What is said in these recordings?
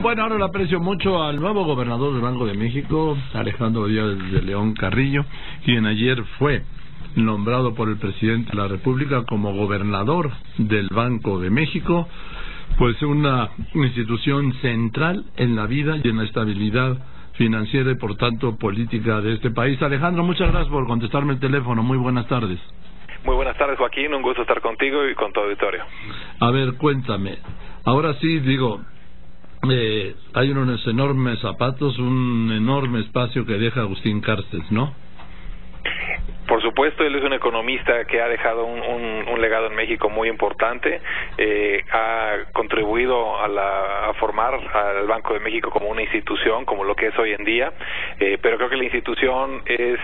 Bueno, ahora le aprecio mucho al nuevo gobernador del Banco de México, Alejandro Díaz de León Carrillo, quien ayer fue nombrado por el presidente de la República como gobernador del Banco de México, pues una institución central en la vida y en la estabilidad financiera y por tanto política de este país. Alejandro, muchas gracias por contestarme el teléfono. Muy buenas tardes. Muy buenas tardes, Joaquín. Un gusto estar contigo y con tu auditorio. A ver, cuéntame. Ahora sí, digo, hay unos enormes zapatos, un enorme espacio que deja Agustín Carstens, ¿no? Por supuesto, él es un economista que ha dejado un legado en México muy importante, ha contribuido a formar al Banco de México como una institución, como lo que es hoy en día, pero creo que la institución es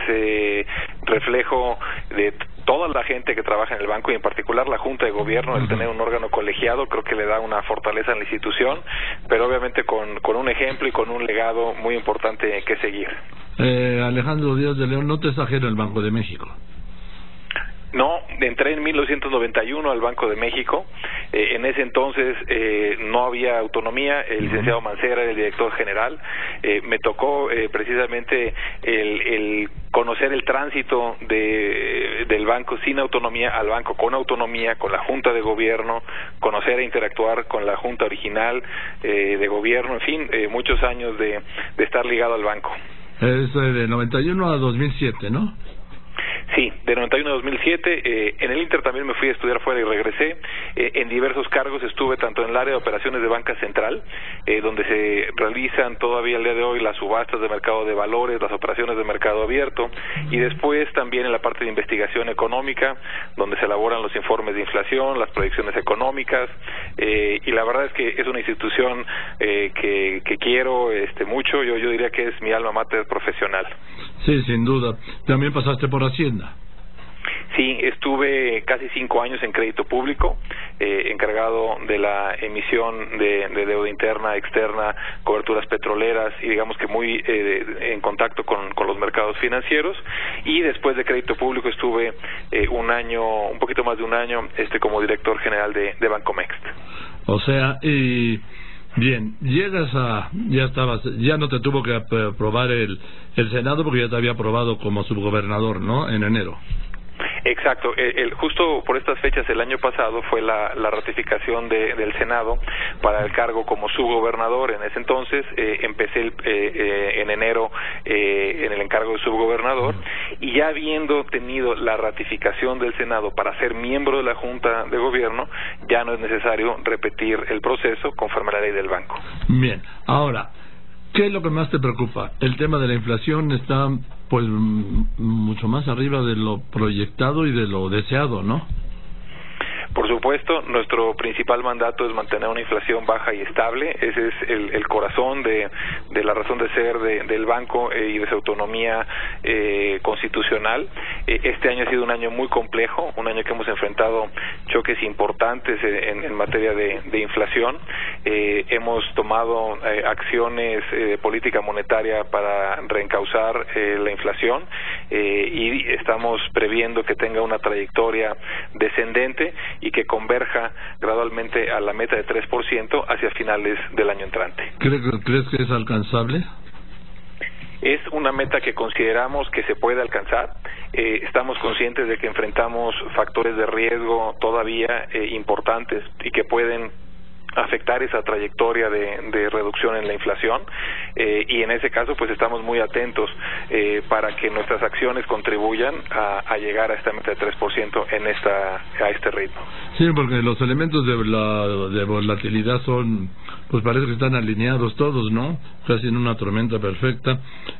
reflejo de toda la gente que trabaja en el banco y en particular la Junta de Gobierno. El tener un órgano colegiado creo que le da una fortaleza en la institución, pero obviamente con un ejemplo y con un legado muy importante que seguir. Alejandro Díaz de León, ¿no te es ajeno el Banco de México? No, entré en 1991 al Banco de México. En ese entonces no había autonomía. El licenciado Mancera era el director general. Me tocó precisamente el conocer el tránsito del banco sin autonomía al banco con autonomía, con la Junta de Gobierno, conocer e interactuar con la Junta original de Gobierno, en fin, muchos años de estar ligado al banco. Es de 91 a 2007, ¿no? Sí, de 91 a 2007, en el Inter también me fui a estudiar fuera y regresé, en diversos cargos estuve tanto en el área de operaciones de banca central, donde se realizan todavía el día de hoy las subastas de mercado de valores, las operaciones de mercado abierto, y después también en la parte de investigación económica, donde se elaboran los informes de inflación, las proyecciones económicas, y la verdad es que es una institución que quiero mucho. Yo diría que es mi alma mater profesional. Sí, sin duda. También pasaste por Hacienda. Sí, estuve casi 5 años en crédito público, encargado de la emisión de deuda interna, externa, coberturas petroleras y digamos que muy en contacto con los mercados financieros. Y después de crédito público estuve un poquito más de un año, como director general de Bancomext. O sea, bien, ya no te tuvo que aprobar el Senado porque ya te había aprobado como subgobernador, ¿no? En enero. Exacto, justo por estas fechas el año pasado fue la ratificación del Senado para el cargo como subgobernador. En ese entonces empecé en enero en el encargo de subgobernador, y ya habiendo tenido la ratificación del Senado para ser miembro de la Junta de Gobierno, ya no es necesario repetir el proceso conforme a la ley del banco. Bien, ahora, ¿qué es lo que más te preocupa? El tema de la inflación está pues mucho más arriba de lo proyectado y de lo deseado, ¿no? Por supuesto, nuestro principal mandato es mantener una inflación baja y estable. Ese es el corazón de la razón de ser del banco y de su autonomía constitucional. Este año ha sido un año muy complejo, un año que hemos enfrentado choques importantes en materia de inflación. Hemos tomado acciones de política monetaria para reencauzar la inflación y estamos previendo que tenga una trayectoria descendente y que converja gradualmente a la meta de 3% hacia finales del año entrante. ¿Crees que es alcanzable? Es una meta que consideramos que se puede alcanzar. Estamos conscientes de que enfrentamos factores de riesgo todavía importantes y que pueden afectar esa trayectoria de reducción en la inflación, y en ese caso pues estamos muy atentos para que nuestras acciones contribuyan a llegar a esta meta de 3% a este ritmo. Sí, porque los elementos de volatilidad pues parece que están alineados todos, ¿no? Casi en una tormenta perfecta.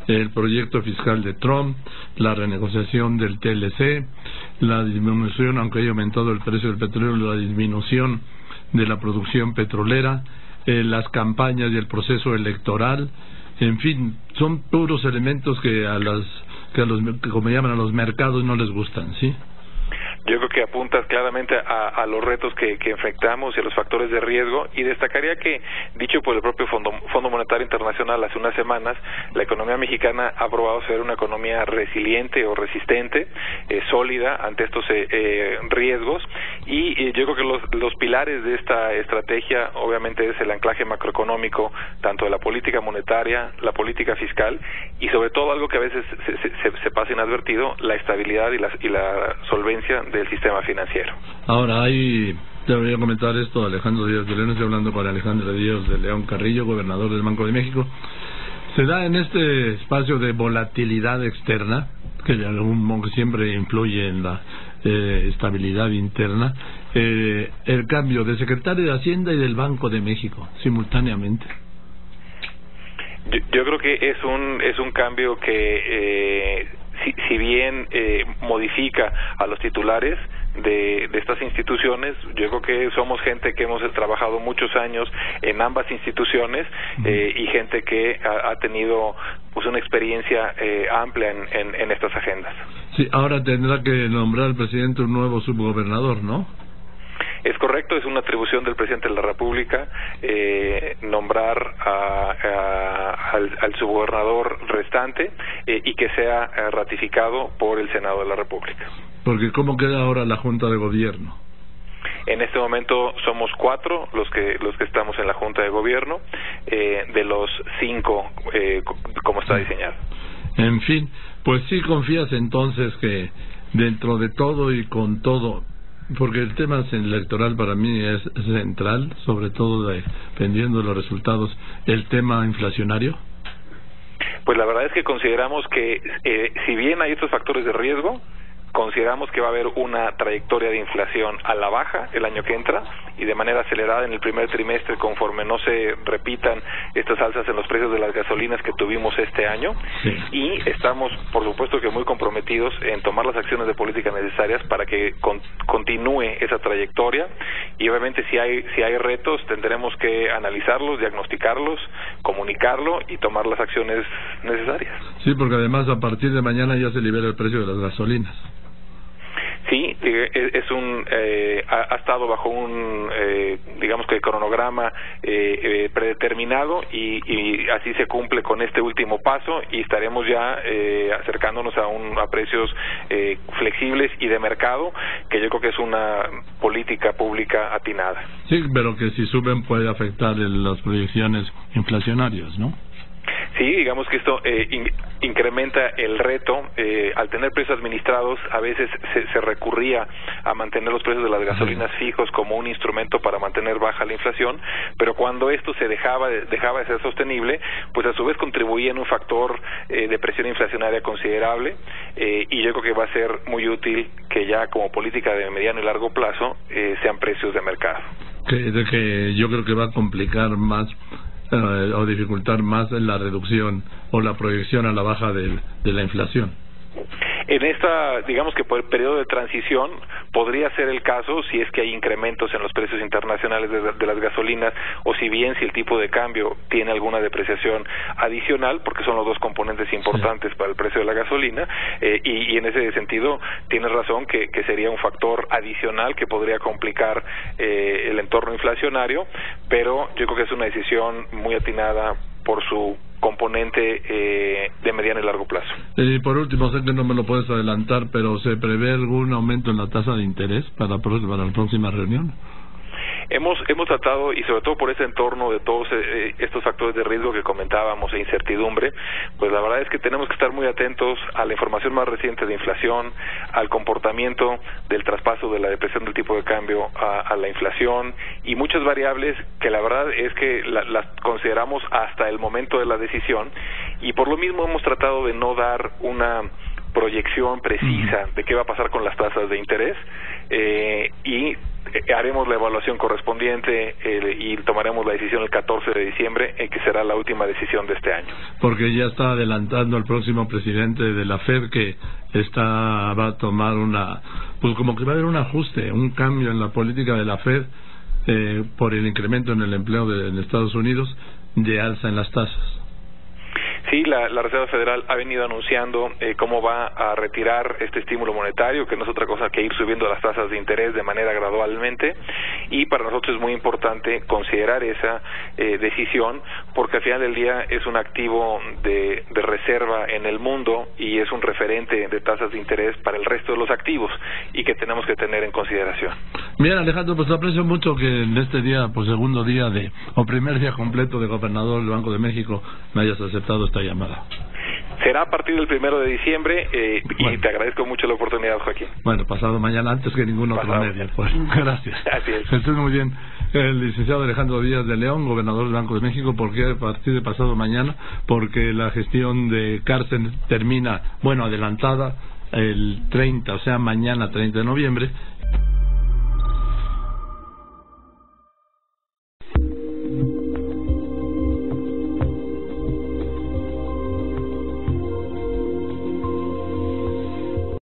El proyecto fiscal de Trump, la renegociación del TLC, la disminución, aunque haya aumentado el precio del petróleo, la disminución de la producción petrolera, las campañas y el proceso electoral, en fin, son puros elementos que como llaman a los mercados no les gustan, ¿sí? Yo creo que apuntas claramente a los retos que enfrentamos y a los factores de riesgo, y destacaría que, dicho por el propio Fondo Monetario Internacional hace unas semanas, la economía mexicana ha probado ser una economía resiliente o resistente, sólida ante estos riesgos, y yo creo que los pilares de esta estrategia obviamente es el anclaje macroeconómico, tanto de la política monetaria, la política fiscal, y sobre todo algo que a veces se pasa inadvertido, la estabilidad y la solvencia del sistema financiero. Ahora, te voy a comentar esto, Alejandro Díaz de León, estoy hablando con Alejandro Díaz de León Carrillo, gobernador del Banco de México. Se da en este espacio de volatilidad externa, que de algún modo siempre influye en la estabilidad interna, el cambio de secretario de Hacienda y del Banco de México simultáneamente. Yo creo que es un cambio que si bien modifica a los titulares de estas instituciones, yo creo que somos gente que hemos trabajado muchos años en ambas instituciones, y gente que ha tenido pues una experiencia amplia en estas agendas. Sí, ahora tendrá que nombrar al presidente un nuevo subgobernador, ¿no? Es correcto, es una atribución del presidente de la República nombrar al subgobernador restante, y que sea ratificado por el Senado de la República. Porque ¿cómo queda ahora la Junta de Gobierno? En este momento somos 4 los que estamos en la Junta de Gobierno, de los 5 como está diseñado. En fin, pues sí confías entonces que dentro de todo y con todo, porque el tema electoral para mí es central, sobre todo dependiendo de los resultados, el tema inflacionario. Pues la verdad es que consideramos que si bien hay estos factores de riesgo, consideramos que va a haber una trayectoria de inflación a la baja el año que entra, y de manera acelerada en el primer trimestre, conforme no se repitan estas alzas en los precios de las gasolinas que tuvimos este año. Sí. Y estamos, por supuesto, que muy comprometidos en tomar las acciones de política necesarias para que continúe esa trayectoria, y obviamente si hay retos tendremos que analizarlos, diagnosticarlos, comunicarlo y tomar las acciones necesarias. Sí, porque además a partir de mañana ya se libera el precio de las gasolinas. Sí, ha estado bajo un digamos que cronograma predeterminado, y así se cumple con este último paso, y estaremos ya acercándonos a precios flexibles y de mercado, que yo creo que es una política pública atinada. Sí, pero que si suben puede afectar las proyecciones inflacionarias, ¿no? Sí, digamos que esto incrementa el reto. Al tener precios administrados, a veces se recurría a mantener los precios de las gasolinas fijos como un instrumento para mantener baja la inflación, pero cuando esto se dejaba de ser sostenible, pues a su vez contribuía en un factor de presión inflacionaria considerable, y yo creo que va a ser muy útil que ya como política de mediano y largo plazo sean precios de mercado. Que yo creo que va a complicar más o dificultar más la reducción o la proyección a la baja de la inflación. En digamos que por el periodo de transición podría ser el caso si es que hay incrementos en los precios internacionales de las gasolinas, o si el tipo de cambio tiene alguna depreciación adicional, porque son los dos componentes importantes para el precio de la gasolina, y en ese sentido tienes razón que sería un factor adicional que podría complicar el entorno inflacionario, pero yo creo que es una decisión muy atinada por su componente de mediano y largo plazo. Y por último, sé que no me lo puedes adelantar, pero ¿se prevé algún aumento en la tasa de interés para la próxima reunión? Hemos tratado, y sobre todo por ese entorno de todos estos factores de riesgo que comentábamos e incertidumbre, pues la verdad es que tenemos que estar muy atentos a la información más reciente de inflación, al comportamiento del traspaso de la depresión del tipo de cambio a la inflación, y muchas variables que la verdad es que las consideramos hasta el momento de la decisión, y por lo mismo hemos tratado de no dar una proyección precisa de qué va a pasar con las tasas de interés, y haremos la evaluación correspondiente y tomaremos la decisión el 14 de diciembre, que será la última decisión de este año. Porque ya está adelantando el próximo presidente de la Fed que va a tomar pues como que va a haber un ajuste, un cambio en la política de la Fed por el incremento en el empleo en Estados Unidos, de alza en las tasas. Sí, la Reserva Federal ha venido anunciando cómo va a retirar este estímulo monetario, que no es otra cosa que ir subiendo las tasas de interés de manera gradualmente, y para nosotros es muy importante considerar esa decisión, porque al final del día es un activo de reserva en el mundo y es un referente de tasas de interés para el resto de los activos y que tenemos que tener en consideración. Bien, Alejandro, pues aprecio mucho que en este día, pues segundo día o primer día completo de gobernador del Banco de México, me hayas aceptado esta llamada. Será a partir del 1 de diciembre y te agradezco mucho la oportunidad, Joaquín. Bueno, pasado mañana, antes que ningún otro medio. Pues, gracias. Así es. Estoy muy bien. El licenciado Alejandro Díaz de León, gobernador del Banco de México, ¿por qué a partir de pasado mañana? Porque la gestión de Cárcel termina, adelantada el 30, o sea, mañana 30 de noviembre.